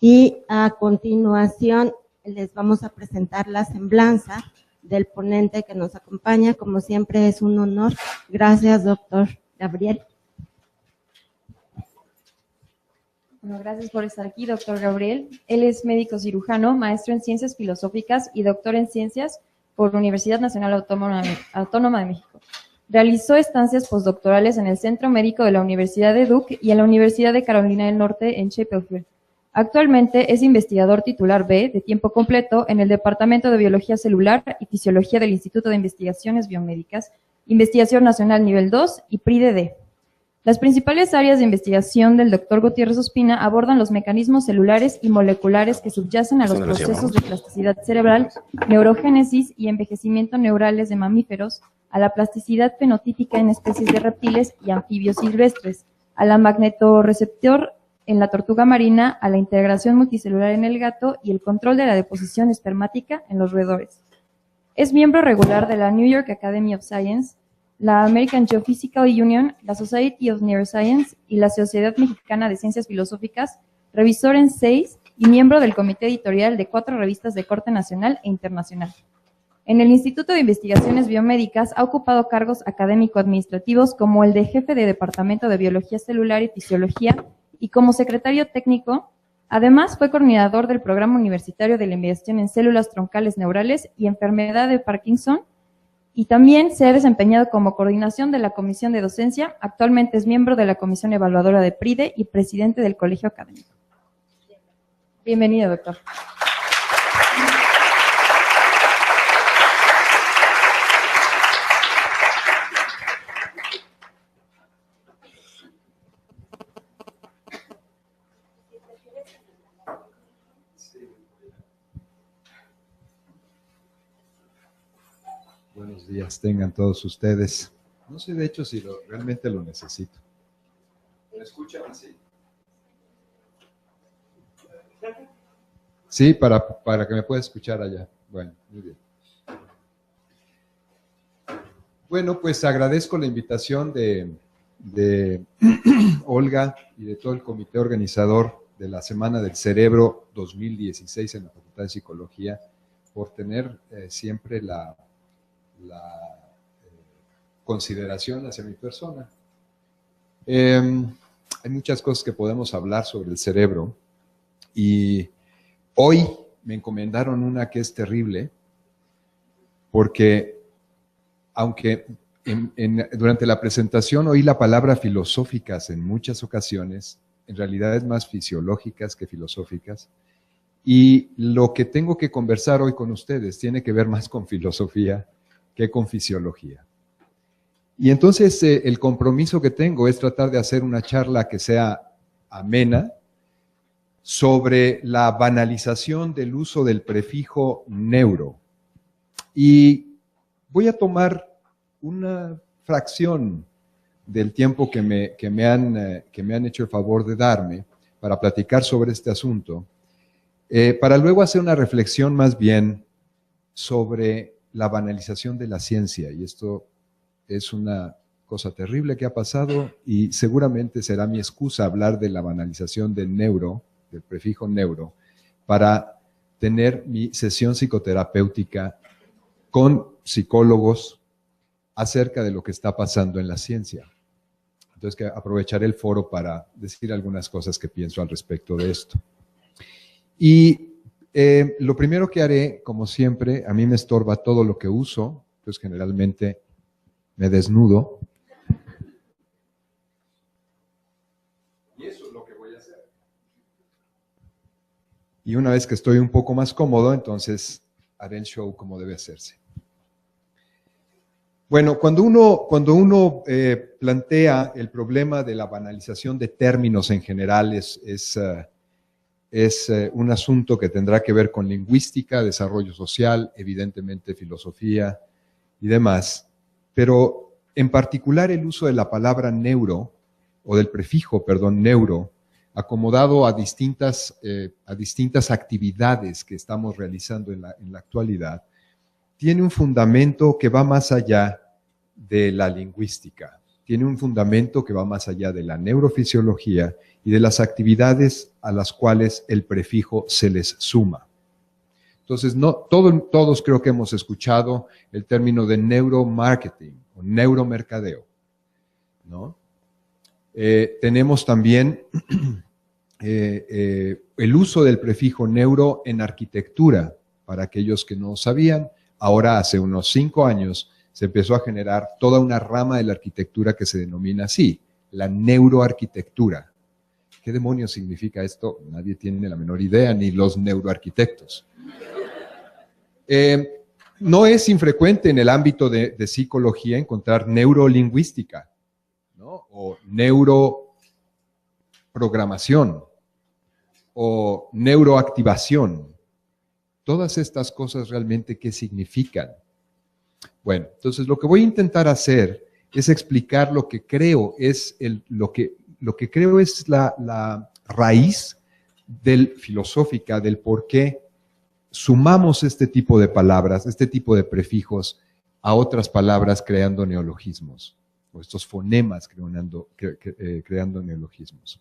Y a continuación les vamos a presentar la semblanza del ponente que nos acompaña. Como siempre es un honor. Gracias, doctor Gabriel. Bueno, gracias por estar aquí, doctor Gabriel. Él es médico cirujano, maestro en Ciencias Filosóficas y doctor en Ciencias por la Universidad Nacional Autónoma de México. Realizó estancias postdoctorales en el Centro Médico de la Universidad de Duke y en la Universidad de Carolina del Norte en Chapel Hill. Actualmente es investigador titular B de tiempo completo en el Departamento de Biología Celular y Fisiología del Instituto de Investigaciones Biomédicas, Investigación Nacional Nivel 2 y PRI-DD. Las principales áreas de investigación del Dr. Gutiérrez Ospina abordan los mecanismos celulares y moleculares que subyacen a los procesos de plasticidad cerebral, neurogénesis y envejecimiento neurales de mamíferos, a la plasticidad fenotípica en especies de reptiles y anfibios silvestres, a la magnetorreceptor en la tortuga marina, a la integración multicelular en el gato y el control de la deposición espermática en los roedores. Es miembro regular de la New York Academy of Science, la American Geophysical Union, la Society of Neuroscience y la Sociedad Mexicana de Ciencias Filosóficas, revisor en 6 y miembro del comité editorial de 4 revistas de corte nacional e internacional. En el Instituto de Investigaciones Biomédicas ha ocupado cargos académico-administrativos como el de jefe de Departamento de Biología Celular y Fisiología y como secretario técnico. Además, fue coordinador del Programa Universitario de la Investigación en Células Troncales Neurales y Enfermedad de Parkinson, y también se ha desempeñado como coordinación de la Comisión de Docencia. Actualmente es miembro de la Comisión Evaluadora de PRI-DE y presidente del Colegio Académico. Bienvenido, doctor. Buenos días, tengan todos ustedes. No sé de hecho si realmente lo necesito. ¿Me escuchan así? Sí, para que me pueda escuchar allá. Bueno, muy bien. Bueno, pues agradezco la invitación de Olga y de todo el comité organizador de la Semana del Cerebro 2016 en la Facultad de Psicología por tener siempre la consideración hacia mi persona. Hay muchas cosas que podemos hablar sobre el cerebro y hoy me encomendaron una que es terrible porque aunque durante la presentación oí la palabra filosóficas en muchas ocasiones, en realidad es más fisiológicas que filosóficas, y lo que tengo que conversar hoy con ustedes tiene que ver más con filosofía que con fisiología. Y entonces el compromiso que tengo es tratar de hacer una charla que sea amena sobre la banalización del uso del prefijo neuro. Y voy a tomar una fracción del tiempo que me han hecho el favor de darme para platicar sobre este asunto, para luego hacer una reflexión más bien sobre la banalización de la ciencia, y esto es una cosa terrible que ha pasado y seguramente será mi excusa hablar de la banalización del neuro, del prefijo neuro, para tener mi sesión psicoterapéutica con psicólogos acerca de lo que está pasando en la ciencia. Entonces que aprovecharé el foro para decir algunas cosas que pienso al respecto de esto. Y lo primero que haré, como siempre, a mí me estorba todo lo que uso, pues generalmente me desnudo. Y eso es lo que voy a hacer. Y una vez que estoy un poco más cómodo, entonces haré el show como debe hacerse. Bueno, cuando uno plantea el problema de la banalización de términos en general, es un asunto que tendrá que ver con lingüística, desarrollo social, evidentemente filosofía y demás, pero en particular el uso de la palabra neuro, o del prefijo, perdón, neuro, acomodado a distintas actividades que estamos realizando en la actualidad, tiene un fundamento que va más allá de la lingüística. tiene un fundamento que va más allá de la neurofisiología y de las actividades a las cuales el prefijo se les suma. Entonces, todos creo que hemos escuchado el término de neuromarketing o neuromercadeo, ¿no? Tenemos también el uso del prefijo neuro en arquitectura. Para aquellos que no sabían, ahora hace unos 5 años se empezó a generar toda una rama de la arquitectura que se denomina así, la neuroarquitectura. ¿Qué demonios significa esto? Nadie tiene la menor idea, ni los neuroarquitectos. No es infrecuente en el ámbito de psicología encontrar neurolingüística, ¿no? O neuroprogramación, o neuroactivación. Todas estas cosas realmente, ¿qué significan? Bueno, entonces lo que voy a intentar hacer es explicar lo que creo es lo que creo es la raíz filosófica del por qué sumamos este tipo de palabras, este tipo de prefijos a otras palabras creando neologismos, o estos fonemas creando neologismos.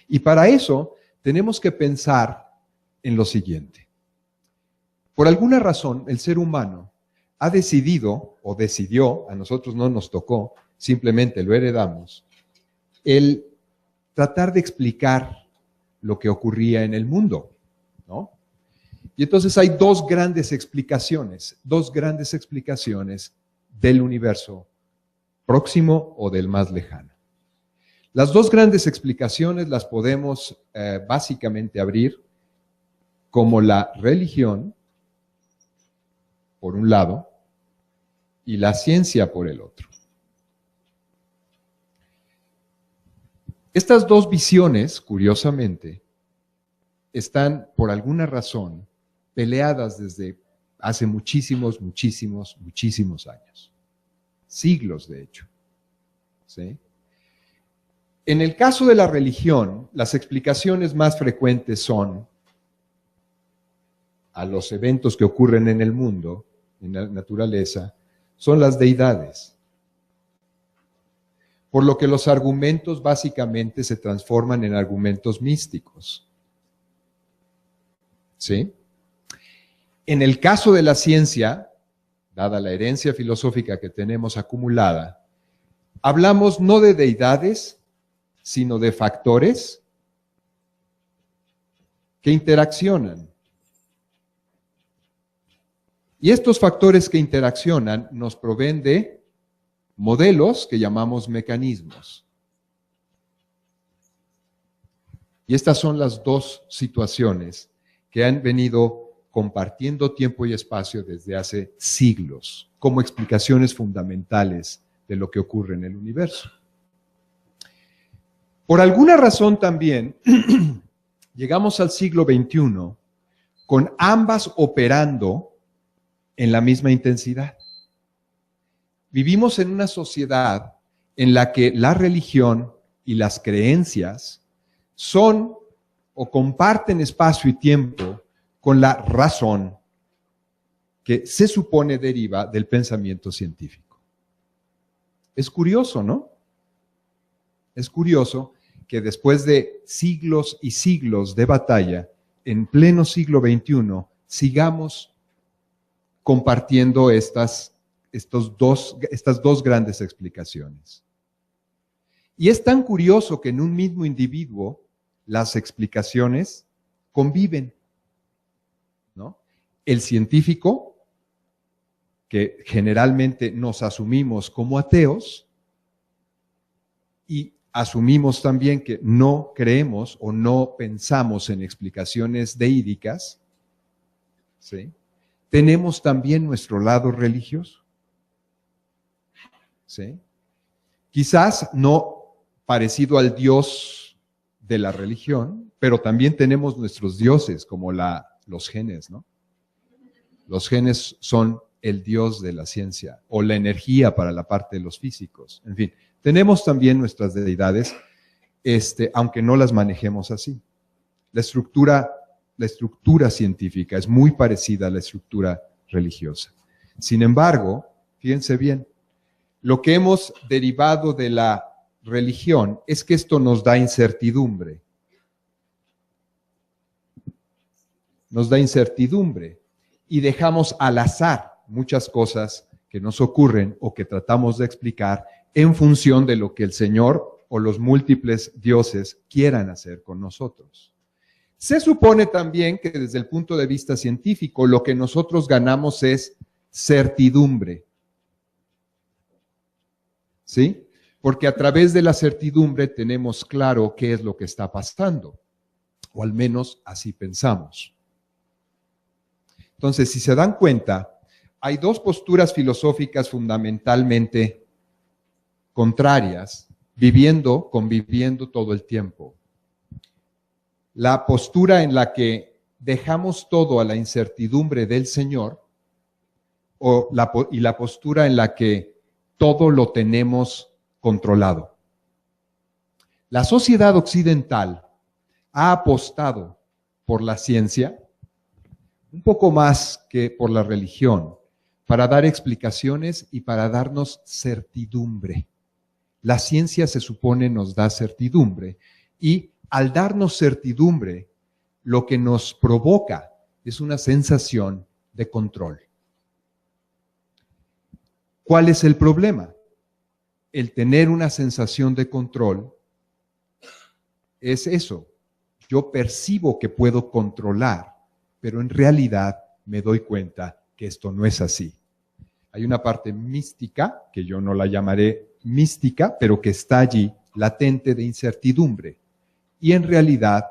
Y para eso tenemos que pensar en lo siguiente. Por alguna razón, el ser humano ha decidido, o decidió, a nosotros no nos tocó, simplemente lo heredamos, el tratar de explicar lo que ocurría en el mundo, ¿no? Y entonces hay dos grandes explicaciones del universo próximo o del más lejano. Las dos grandes explicaciones las podemos básicamente abrir como la religión, por un lado, y la ciencia por el otro. Estas dos visiones, curiosamente, están por alguna razón peleadas desde hace muchísimos años. Siglos, de hecho. ¿Sí? En el caso de la religión, las explicaciones más frecuentes son a los eventos que ocurren en el mundo, en la naturaleza, son las deidades. Por lo que los argumentos básicamente se transforman en argumentos místicos. ¿Sí? En el caso de la ciencia, dada la herencia filosófica que tenemos acumulada, hablamos no de deidades, sino de factores que interaccionan. Y estos factores que interaccionan nos proveen de modelos que llamamos mecanismos. Y estas son las dos situaciones que han venido compartiendo tiempo y espacio desde hace siglos, como explicaciones fundamentales de lo que ocurre en el universo. Por alguna razón también, llegamos al siglo XXI con ambas operando en la misma intensidad. Vivimos en una sociedad en la que la religión y las creencias son o comparten espacio y tiempo con la razón que se supone deriva del pensamiento científico. Es curioso, ¿no? Es curioso que después de siglos y siglos de batalla, en pleno siglo XXI, sigamos compartiendo estas dos grandes explicaciones. Y es tan curioso que en un mismo individuo las explicaciones conviven, ¿no? El científico, que generalmente nos asumimos como ateos, y asumimos también que no creemos o no pensamos en explicaciones deídicas, ¿sí? Tenemos también nuestro lado religioso, ¿sí? Quizás no parecido al Dios de la religión, pero también tenemos nuestros dioses, como los genes, ¿no? Los genes son el dios de la ciencia, o la energía para la parte de los físicos. En fin, tenemos también nuestras deidades, aunque no las manejemos así. La estructura científica es muy parecida a la estructura religiosa. Sin embargo, fíjense bien, lo que hemos derivado de la religión es que esto nos da incertidumbre. Nos da incertidumbre y dejamos al azar muchas cosas que nos ocurren o que tratamos de explicar en función de lo que el Señor o los múltiples dioses quieran hacer con nosotros. Se supone también que desde el punto de vista científico lo que nosotros ganamos es certidumbre. ¿Sí? Porque a través de la certidumbre tenemos claro qué es lo que está pasando, o al menos así pensamos. Entonces, si se dan cuenta, hay dos posturas filosóficas fundamentalmente contrarias, conviviendo todo el tiempo. La postura en la que dejamos todo a la incertidumbre del Señor, y la postura en la que todo lo tenemos controlado. La sociedad occidental ha apostado por la ciencia, un poco más que por la religión, para dar explicaciones y para darnos certidumbre. La ciencia se supone nos da certidumbre y al darnos certidumbre, lo que nos provoca es una sensación de control. ¿Cuál es el problema? El tener una sensación de control es eso. Yo percibo que puedo controlar, pero en realidad me doy cuenta que esto no es así. Hay una parte mística, que yo no la llamaré mística, pero que está allí, latente de incertidumbre. Y en realidad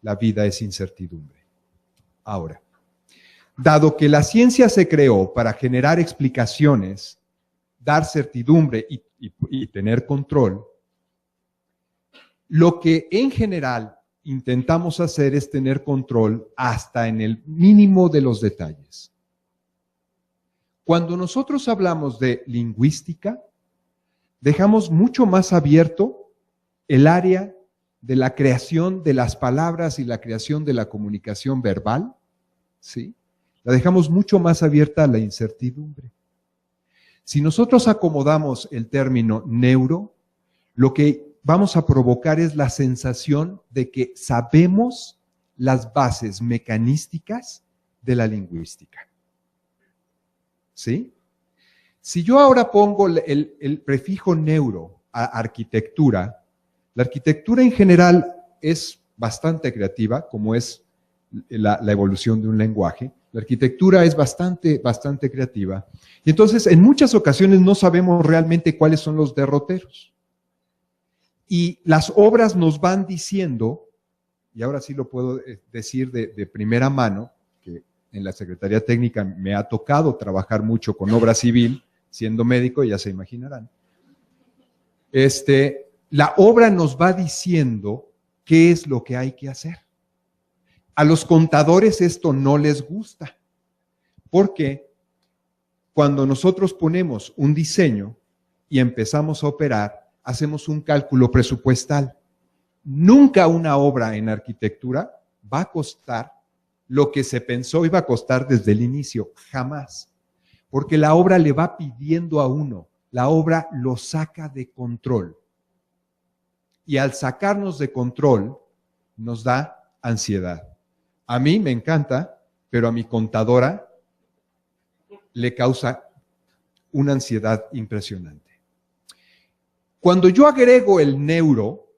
la vida es incertidumbre. Ahora, dado que la ciencia se creó para generar explicaciones, dar certidumbre y tener control, lo que en general intentamos hacer es tener control hasta en el mínimo de los detalles. Cuando nosotros hablamos de lingüística, dejamos mucho más abierto el área de la creación de las palabras y la creación de la comunicación verbal, ¿sí? La dejamos mucho más abierta a la incertidumbre. Si nosotros acomodamos el término neuro, lo que vamos a provocar es la sensación de que sabemos las bases mecanísticas de la lingüística. ¿Sí? Si yo ahora pongo el prefijo neuro a arquitectura, la arquitectura en general es bastante creativa, como es la evolución de un lenguaje. La arquitectura es bastante creativa. Y entonces, en muchas ocasiones no sabemos realmente cuáles son los derroteros. Y las obras nos van diciendo, y ahora sí lo puedo decir de primera mano, que en la Secretaría Técnica me ha tocado trabajar mucho con obra civil, siendo médico, ya se imaginarán. La obra nos va diciendo qué es lo que hay que hacer. A los contadores esto no les gusta, porque cuando nosotros ponemos un diseño y empezamos a operar, hacemos un cálculo presupuestal. Nunca una obra en arquitectura va a costar lo que se pensó iba a costar desde el inicio, jamás. Porque la obra le va pidiendo a uno, la obra lo saca de control. Y al sacarnos de control, nos da ansiedad. A mí me encanta, pero a mi contadora le causa una ansiedad impresionante. Cuando yo agrego el neuro,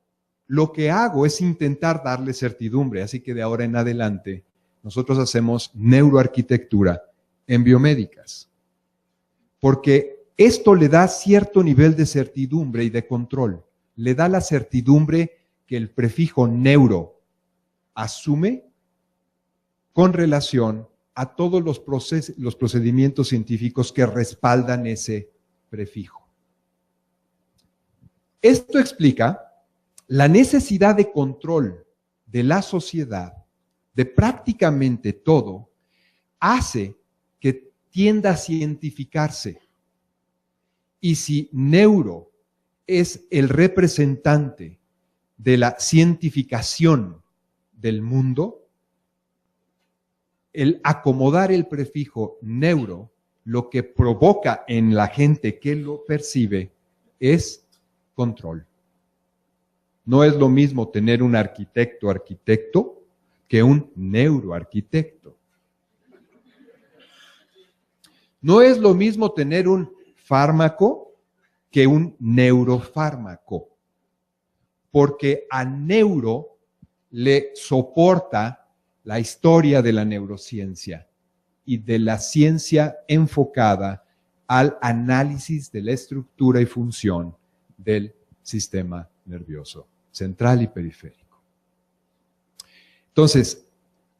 lo que hago es intentar darle certidumbre, así que de ahora en adelante nosotros hacemos neuroarquitectura en biomédicas, porque esto le da cierto nivel de certidumbre y de control, le da la certidumbre que el prefijo neuro asume con relación a todos los procedimientos científicos que respaldan ese prefijo. Esto explica la necesidad de control de la sociedad, de prácticamente todo, hace que tienda a cientificarse. Y si neuro es el representante de la cientificación del mundo, el acomodar el prefijo neuro lo que provoca en la gente que lo percibe es control. No es lo mismo tener un arquitecto que un neuroarquitecto. No es lo mismo tener un fármaco que un neurofármaco, porque a neuro le soporta la historia de la neurociencia y de la ciencia enfocada al análisis de la estructura y función del sistema nervioso central y periférico. Entonces,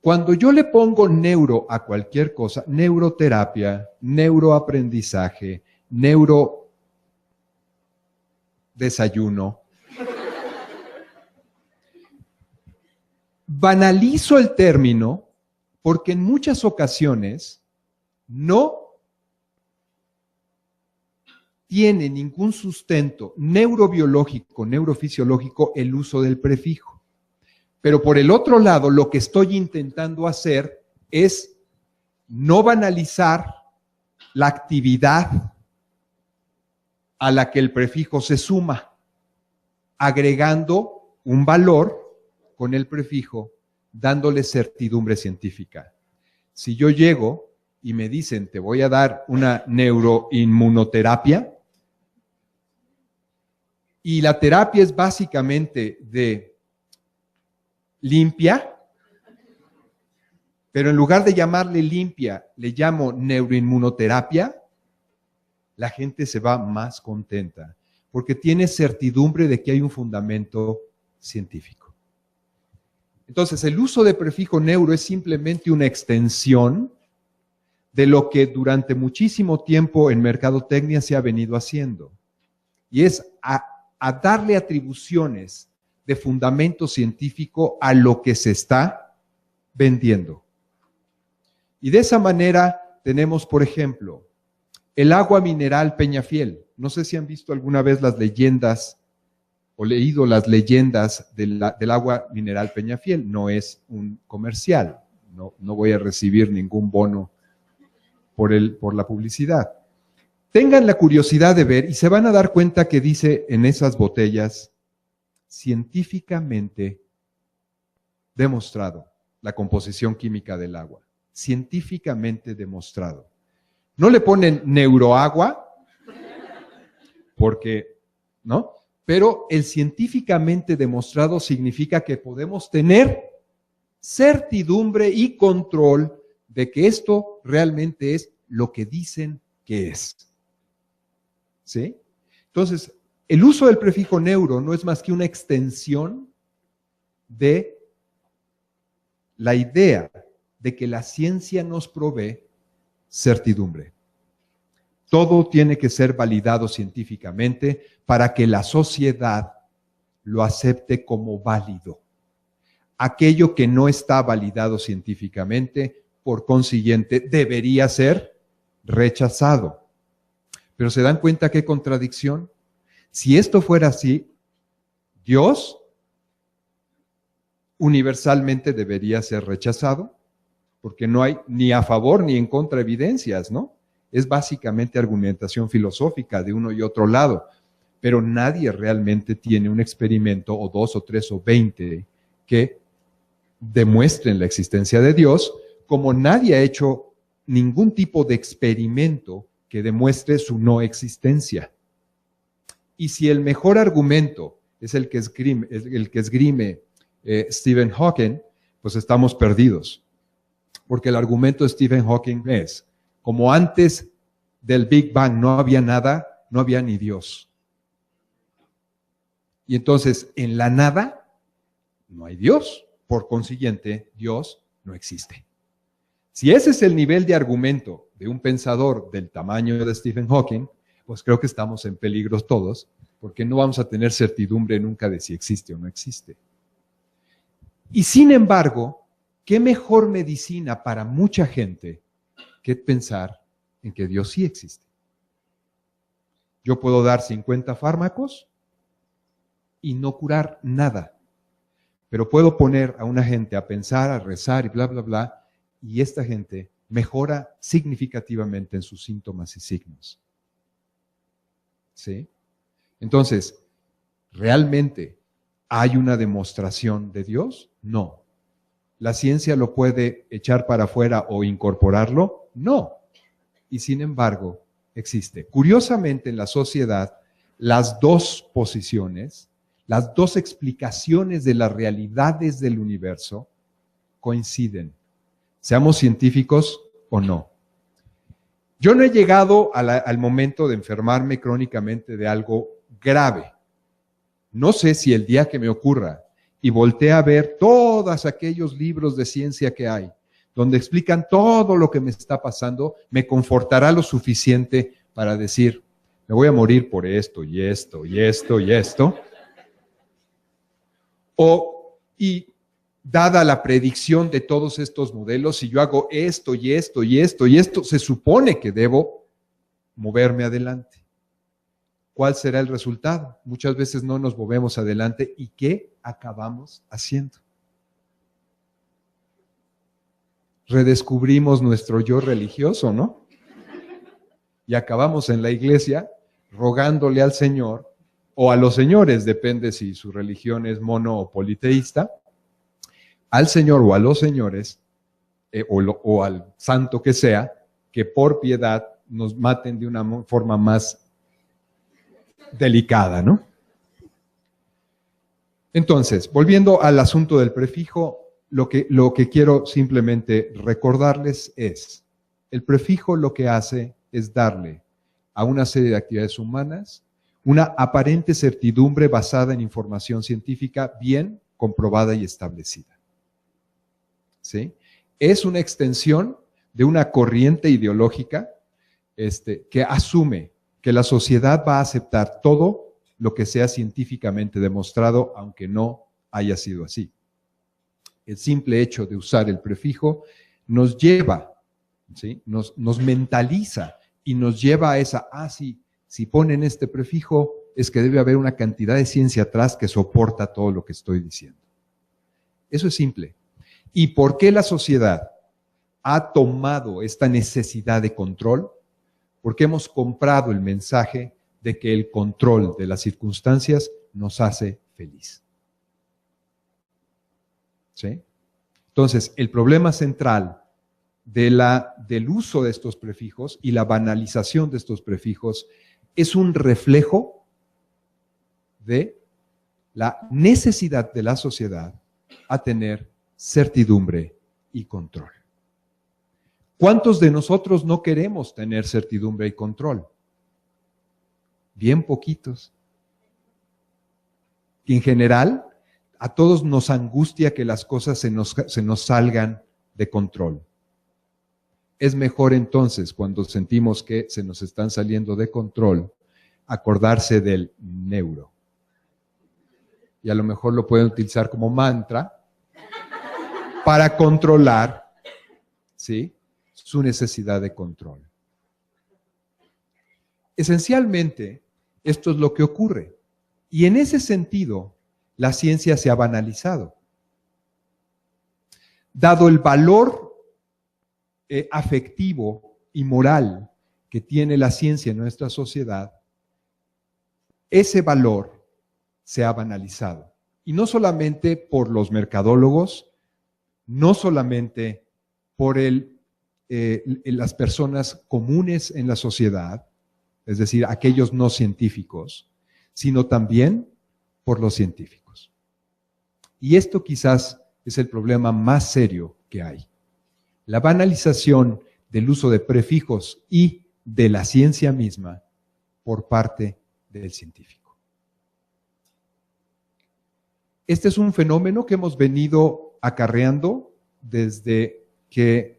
cuando yo le pongo neuro a cualquier cosa, neuroterapia, neuroaprendizaje, neurodesayuno, banalizo el término porque en muchas ocasiones no tiene ningún sustento neurobiológico, neurofisiológico el uso del prefijo. Pero por el otro lado, lo que estoy intentando hacer es no banalizar la actividad a la que el prefijo se suma, agregando un valor con el prefijo, dándole certidumbre científica. Si yo llego y me dicen, te voy a dar una neuroinmunoterapia, y la terapia es básicamente de limpia, pero en lugar de llamarle limpia, le llamo neuroinmunoterapia, la gente se va más contenta, porque tiene certidumbre de que hay un fundamento científico. Entonces, el uso de prefijo neuro es simplemente una extensión de lo que durante muchísimo tiempo en mercadotecnia se ha venido haciendo. Y es a darle atribuciones de fundamento científico a lo que se está vendiendo. Y de esa manera tenemos, por ejemplo, el agua mineral Peñafiel. No sé si han visto alguna vez las leyendas o leído las leyendas del agua mineral Peñafiel. No es un comercial, no voy a recibir ningún bono por la publicidad. Tengan la curiosidad de ver y se van a dar cuenta que dice en esas botellas, científicamente demostrado, la composición química del agua. Científicamente demostrado. No le ponen neuroagua, porque, ¿no? Pero el científicamente demostrado significa que podemos tener certidumbre y control de que esto realmente es lo que dicen que es. ¿Sí? Entonces, el uso del prefijo neuro no es más que una extensión de la idea de que la ciencia nos provee certidumbre. Todo tiene que ser validado científicamente para que la sociedad lo acepte como válido. Aquello que no está validado científicamente, por consiguiente, debería ser rechazado. Pero ¿se dan cuenta qué contradicción? Si esto fuera así, Dios universalmente debería ser rechazado, porque no hay ni a favor ni en contra evidencias, ¿no? Es básicamente argumentación filosófica de uno y otro lado, pero nadie realmente tiene un experimento o 2 o 3 o 20 que demuestren la existencia de Dios, como nadie ha hecho ningún tipo de experimento que demuestre su no existencia. Y si el mejor argumento es el que esgrime Stephen Hawking, pues estamos perdidos. Porque el argumento de Stephen Hawking es, como antes del Big Bang no había nada, no había ni Dios. Y entonces, en la nada, no hay Dios. Por consiguiente, Dios no existe. Si ese es el nivel de argumento de un pensador del tamaño de Stephen Hawking, pues creo que estamos en peligro todos, porque no vamos a tener certidumbre nunca de si existe o no existe. Y sin embargo, ¿qué mejor medicina para mucha gente que pensar en que Dios sí existe? Yo puedo dar 50 fármacos y no curar nada, pero puedo poner a una gente a pensar, a rezar y bla, bla, bla, y esta gente mejora significativamente en sus síntomas y signos. ¿Sí? Entonces, ¿realmente hay una demostración de Dios? No. ¿La ciencia lo puede echar para afuera o incorporarlo? No. Y sin embargo, existe. Curiosamente, en la sociedad, las dos posiciones, las dos explicaciones de las realidades del universo coinciden, seamos científicos o no. Yo no he llegado al momento de enfermarme crónicamente de algo grave. No sé si el día que me ocurra y voltee a ver todos aquellos libros de ciencia que hay, donde explican todo lo que me está pasando, me confortará lo suficiente para decir, me voy a morir por esto y esto y esto y esto. Y dada la predicción de todos estos modelos, si yo hago esto y esto y esto y esto, se supone que debo moverme adelante. ¿Cuál será el resultado? Muchas veces no nos movemos adelante. ¿Y qué acabamos haciendo? Redescubrimos nuestro yo religioso, ¿no? Y acabamos en la iglesia rogándole al Señor, o a los señores, depende si su religión es mono o politeísta, al Señor o a los señores, o al santo que sea, que por piedad nos maten de una forma más delicada, ¿no? Entonces, volviendo al asunto del prefijo, lo que quiero simplemente recordarles es, el prefijo lo que hace es darle a una serie de actividades humanas una aparente certidumbre basada en información científica bien comprobada y establecida. ¿Sí? Es una extensión de una corriente ideológica que asume que la sociedad va a aceptar todo lo que sea científicamente demostrado, aunque no haya sido así. El simple hecho de usar el prefijo nos lleva, ¿sí? nos mentaliza y nos lleva a esa, sí, si ponen este prefijo es que debe haber una cantidad de ciencia atrás que soporta todo lo que estoy diciendo. Eso es simple. ¿Y por qué la sociedad ha tomado esta necesidad de control? Porque hemos comprado el mensaje de que el control de las circunstancias nos hace feliz. ¿Sí? Entonces, el problema central del uso de estos prefijos y la banalización de estos prefijos es un reflejo de la necesidad de la sociedad a tener certidumbre y control. ¿Cuántos de nosotros no queremos tener certidumbre y control? Bien poquitos. Y en general, a todos nos angustia que las cosas se nos salgan de control. Es mejor entonces, cuando sentimos que se nos están saliendo de control, acordarse del neuro. Y a lo mejor lo pueden utilizar como mantra para controlar, ¿sí?, su necesidad de control. Esencialmente, esto es lo que ocurre. Y en ese sentido, la ciencia se ha banalizado. Dado el valor afectivo y moral que tiene la ciencia en nuestra sociedad, ese valor se ha banalizado. Y no solamente por los mercadólogos, no solamente por las personas comunes en la sociedad, es decir, aquellos no científicos, sino también por los científicos. Y esto quizás es el problema más serio que hay. La banalización del uso de prefijos y de la ciencia misma por parte del científico. Este es un fenómeno que hemos venido acarreando desde que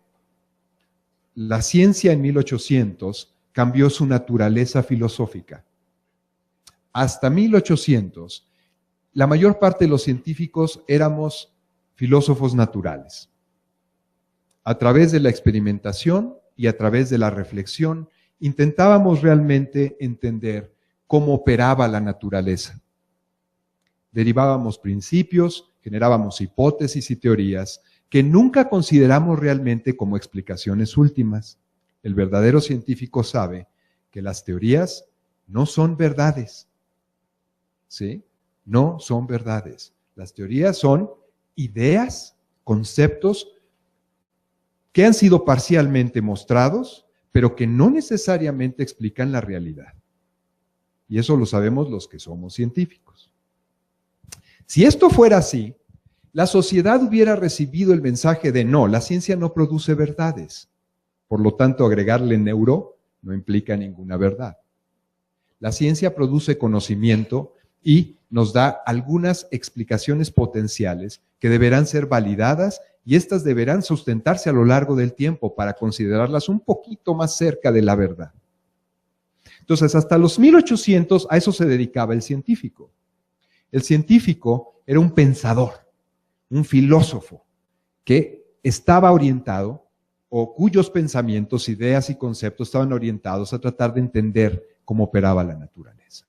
la ciencia en 1800 cambió su naturaleza filosófica. Hasta 1800, la mayor parte de los científicos éramos filósofos naturales. A través de la experimentación y a través de la reflexión, intentábamos realmente entender cómo operaba la naturaleza. Derivábamos principios, generábamos hipótesis y teorías que nunca consideramos realmente como explicaciones últimas. El verdadero científico sabe que las teorías no son verdades, ¿sí? No son verdades. Las teorías son ideas, conceptos que han sido parcialmente mostrados, pero que no necesariamente explican la realidad. Y eso lo sabemos los que somos científicos. Si esto fuera así, la sociedad hubiera recibido el mensaje de no, la ciencia no produce verdades. Por lo tanto, agregarle neuro no implica ninguna verdad. La ciencia produce conocimiento y nos da algunas explicaciones potenciales que deberán ser validadas y estas deberán sustentarse a lo largo del tiempo para considerarlas un poquito más cerca de la verdad. Entonces, hasta los 1800 a eso se dedicaba el científico. El científico era un pensador, un filósofo que estaba orientado o cuyos pensamientos, ideas y conceptos estaban orientados a tratar de entender cómo operaba la naturaleza.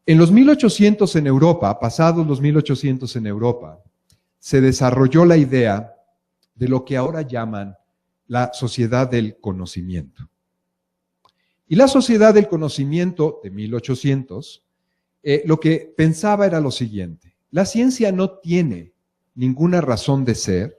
En los 1800 en Europa, pasados los 1800 en Europa, se desarrolló la idea de lo que ahora llaman la sociedad del conocimiento. Y la sociedad del conocimiento de 1800, lo que pensaba era lo siguiente: la ciencia no tiene ninguna razón de ser,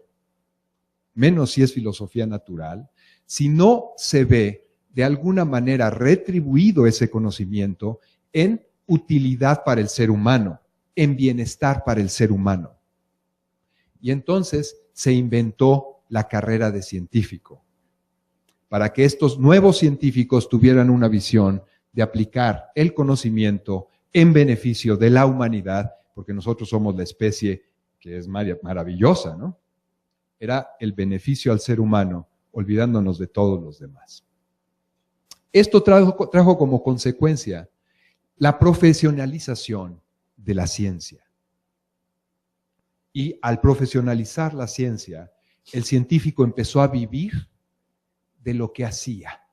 menos si es filosofía natural, si no se ve de alguna manera retribuido ese conocimiento en utilidad para el ser humano, en bienestar para el ser humano. Y entonces se inventó la carrera de científico, para que estos nuevos científicos tuvieran una visión de aplicar el conocimiento en beneficio de la humanidad, porque nosotros somos la especie que es maravillosa, ¿no? Era el beneficio al ser humano, olvidándonos de todos los demás. Esto trajo como consecuencia la profesionalización de la ciencia. Y al profesionalizar la ciencia, el científico empezó a vivir de lo que hacía.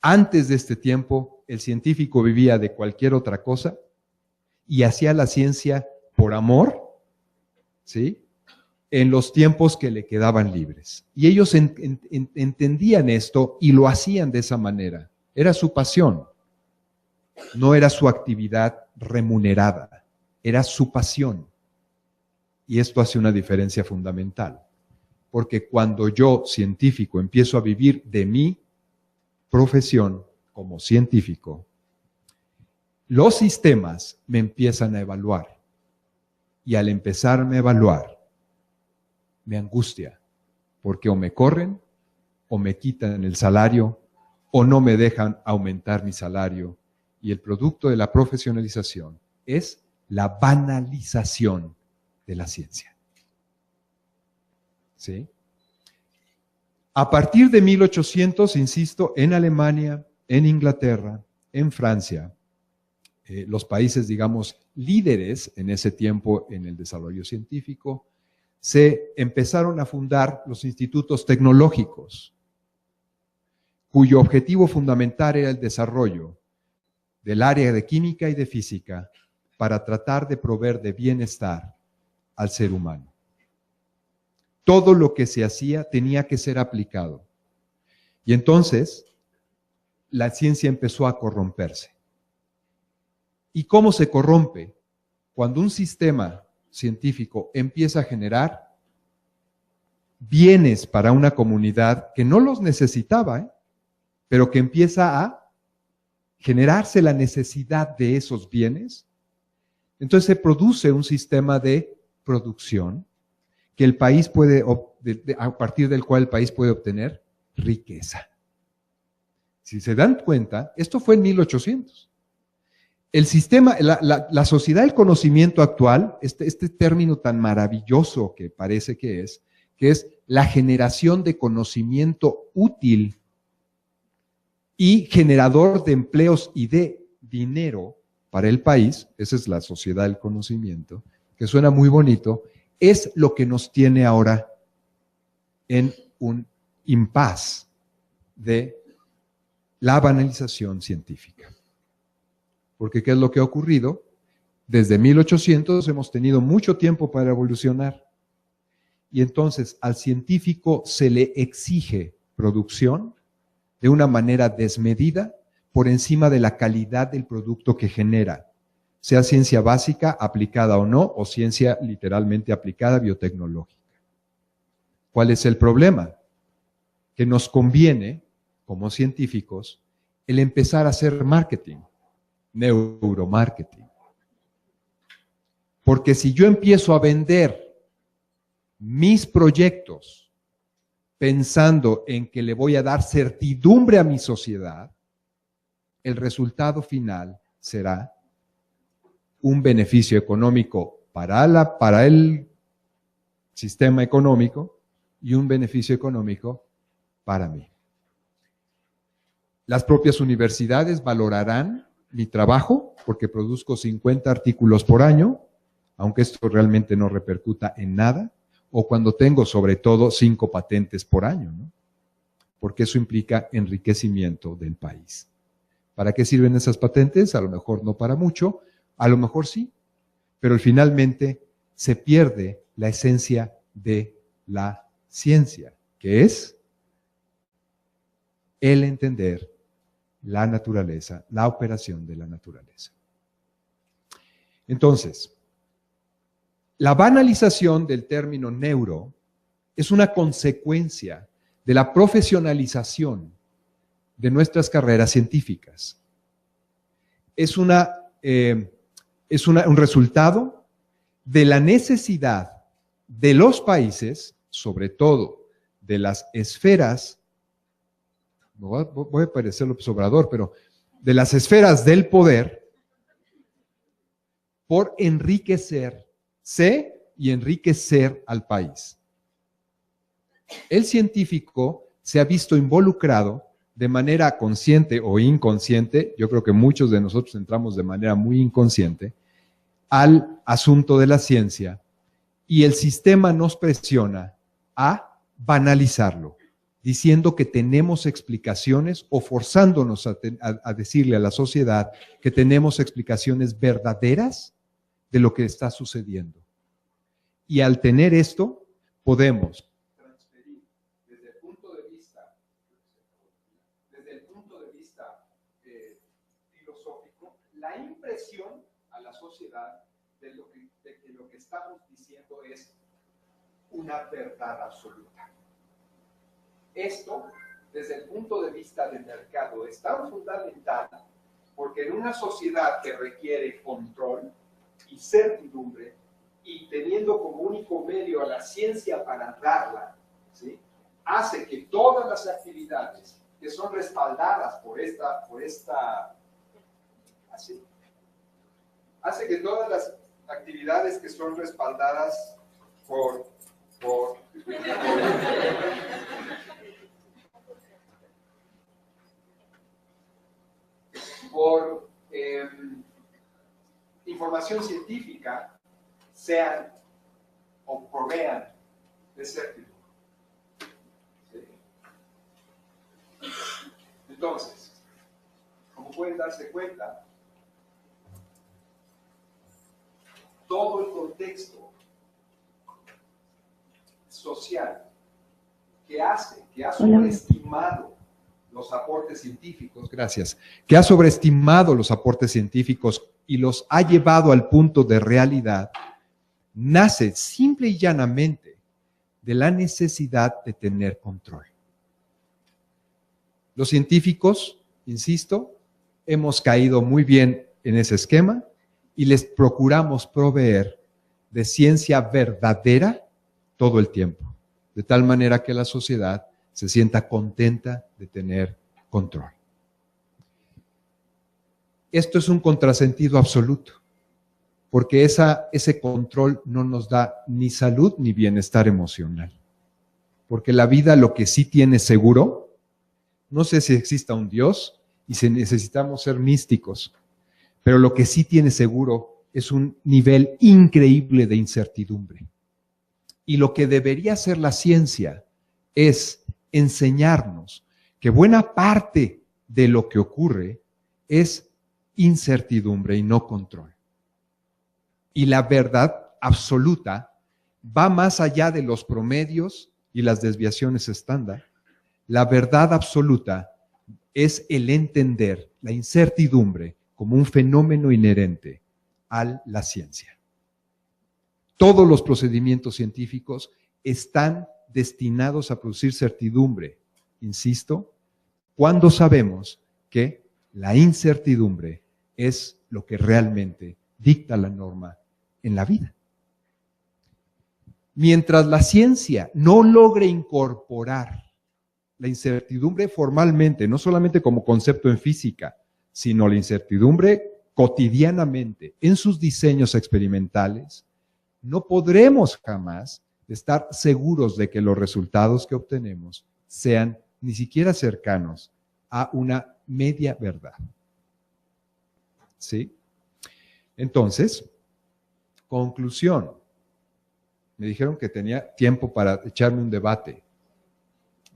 Antes de este tiempo, el científico vivía de cualquier otra cosa y hacía la ciencia por amor, ¿sí?, en los tiempos que le quedaban libres. Y ellos entendían esto y lo hacían de esa manera. Era su pasión, no era su actividad remunerada, era su pasión. Y esto hace una diferencia fundamental, porque cuando yo, científico, empiezo a vivir de mi profesión como científico, los sistemas me empiezan a evaluar. Y al empezarme a evaluar, me angustia, porque o me corren, o me quitan el salario, o no me dejan aumentar mi salario. Y el producto de la profesionalización es la banalización de la ciencia. ¿Sí? A partir de 1800, insisto, en Alemania, en Inglaterra, en Francia, los países, digamos, líderes en ese tiempo en el desarrollo científico, se empezaron a fundar los institutos tecnológicos, cuyo objetivo fundamental era el desarrollo del área de química y de física para tratar de proveer de bienestar al ser humano. Todo lo que se hacía tenía que ser aplicado. Y entonces, la ciencia empezó a corromperse. ¿Y cómo se corrompe? Cuando un sistema científico empieza a generar bienes para una comunidad que no los necesitaba, pero que empieza a generarse la necesidad de esos bienes, entonces se produce un sistema de producción que el país puede, a partir del cual el país puede obtener riqueza. Si se dan cuenta, esto fue en 1800. El sistema, la sociedad del conocimiento actual, este término tan maravilloso que parece que es la generación de conocimiento útil y generador de empleos y de dinero para el país, esa es la sociedad del conocimiento, que suena muy bonito, es lo que nos tiene ahora en un impasse de la banalización científica. Porque ¿qué es lo que ha ocurrido? Desde 1800 hemos tenido mucho tiempo para evolucionar. Y entonces al científico se le exige producción de una manera desmedida por encima de la calidad del producto que genera, sea ciencia básica aplicada o no, o ciencia literalmente aplicada biotecnológica. ¿Cuál es el problema? Que nos conviene, como científicos, el empezar a hacer marketing, neuromarketing. Porque si yo empiezo a vender mis proyectos pensando en que le voy a dar certidumbre a mi sociedad, el resultado final será un beneficio económico para el sistema económico y un beneficio económico para mí. Las propias universidades valorarán mi trabajo porque produzco 50 artículos por año, aunque esto realmente no repercuta en nada, o cuando tengo sobre todo 5 patentes por año, ¿no? Porque eso implica enriquecimiento del país. ¿Para qué sirven esas patentes? A lo mejor no para mucho, a lo mejor sí, pero finalmente se pierde la esencia de la ciencia, que es el entender la naturaleza, la operación de la naturaleza. Entonces, la banalización del término neuro es una consecuencia de la profesionalización de nuestras carreras científicas. Es un resultado de la necesidad de los países, sobre todo de las esferas, voy a parecer López Obrador, pero de las esferas del poder, por enriquecerse y enriquecer al país. El científico se ha visto involucrado de manera consciente o inconsciente, yo creo que muchos de nosotros entramos de manera muy inconsciente, al asunto de la ciencia, y el sistema nos presiona a banalizarlo, diciendo que tenemos explicaciones o forzándonos a decirle a la sociedad que tenemos explicaciones verdaderas de lo que está sucediendo. Y al tener esto, podemos transferir desde el punto de vista filosófico la impresión a la sociedad de que lo que estamos diciendo es una verdad absoluta. Esto, desde el punto de vista del mercado, es tan fundamental porque en una sociedad que requiere control y certidumbre, y teniendo como único medio a la ciencia para darla, ¿sí?, hace que todas las actividades que son respaldadas hace que todas las actividades que son respaldadas por información científica sean o provean de certidumbre. ¿Sí? Entonces, como pueden darse cuenta, todo el contexto social que ha sobreestimado los aportes científicos, que ha sobreestimado los aportes científicos y los ha llevado al punto de realidad, nace simple y llanamente de la necesidad de tener control. Los científicos, insisto, hemos caído muy bien en ese esquema y les procuramos proveer de ciencia verdadera todo el tiempo, de tal manera que la sociedad se sienta contenta de tener control. Esto es un contrasentido absoluto, porque ese control no nos da ni salud ni bienestar emocional. Porque la vida lo que sí tiene seguro, no sé si exista un Dios y si necesitamos ser místicos, pero lo que sí tiene seguro es un nivel increíble de incertidumbre. Y lo que debería hacer la ciencia es enseñarnos que buena parte de lo que ocurre es incertidumbre y no control. Y la verdad absoluta va más allá de los promedios y las desviaciones estándar. La verdad absoluta es el entender la incertidumbre como un fenómeno inherente a la ciencia. Todos los procedimientos científicos están destinados a producir certidumbre, insisto, cuando sabemos que la incertidumbre es lo que realmente dicta la norma en la vida. Mientras la ciencia no logre incorporar la incertidumbre formalmente, no solamente como concepto en física, sino la incertidumbre cotidianamente en sus diseños experimentales, no podremos jamás estar seguros de que los resultados que obtenemos sean ni siquiera cercanos a una media verdad. ¿Sí? Entonces, conclusión. Me dijeron que tenía tiempo para echarme un debate.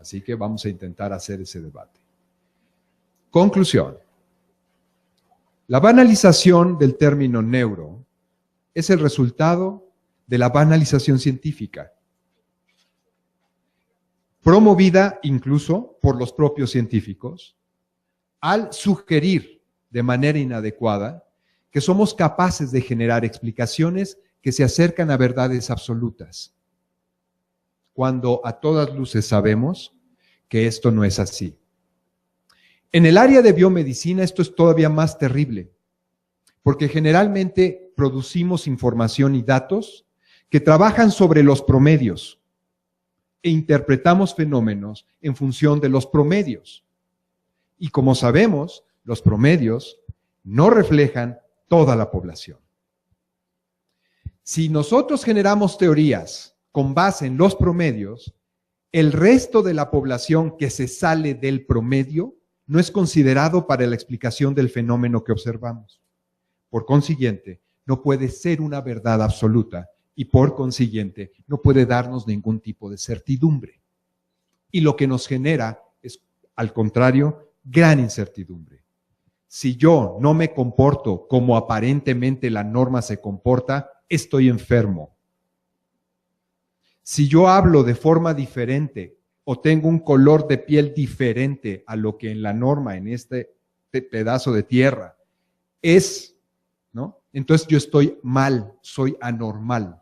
Así que vamos a intentar hacer ese debate. Conclusión. La banalización del término neuro es el resultado de la banalización científica, promovida incluso por los propios científicos, al sugerir de manera inadecuada que somos capaces de generar explicaciones que se acercan a verdades absolutas, cuando a todas luces sabemos que esto no es así. En el área de biomedicina esto es todavía más terrible, porque generalmente producimos información y datos que trabajan sobre los promedios e interpretamos fenómenos en función de los promedios. Y como sabemos, los promedios no reflejan toda la población. Si nosotros generamos teorías con base en los promedios, el resto de la población que se sale del promedio no es considerado para la explicación del fenómeno que observamos. Por consiguiente, no puede ser una verdad absoluta y por consiguiente no puede darnos ningún tipo de certidumbre. Y lo que nos genera es, al contrario, gran incertidumbre. Si yo no me comporto como aparentemente la norma se comporta, estoy enfermo. Si yo hablo de forma diferente o tengo un color de piel diferente a lo que en la norma, en este pedazo de tierra, es, ¿no? Entonces yo estoy mal, soy anormal.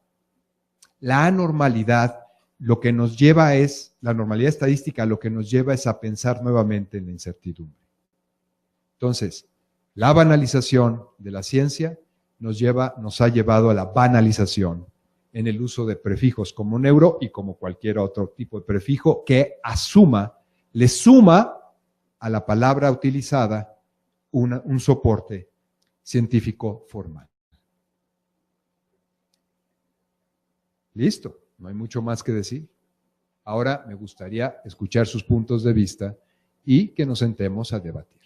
La anormalidad, lo que nos lleva es, la normalidad estadística, lo que nos lleva es a pensar nuevamente en la incertidumbre. Entonces, la banalización de la ciencia nos ha llevado a la banalización en el uso de prefijos como neuro y como cualquier otro tipo de prefijo que le suma a la palabra utilizada un soporte científico formal. Listo, no hay mucho más que decir. Ahora me gustaría escuchar sus puntos de vista y que nos sentemos a debatir.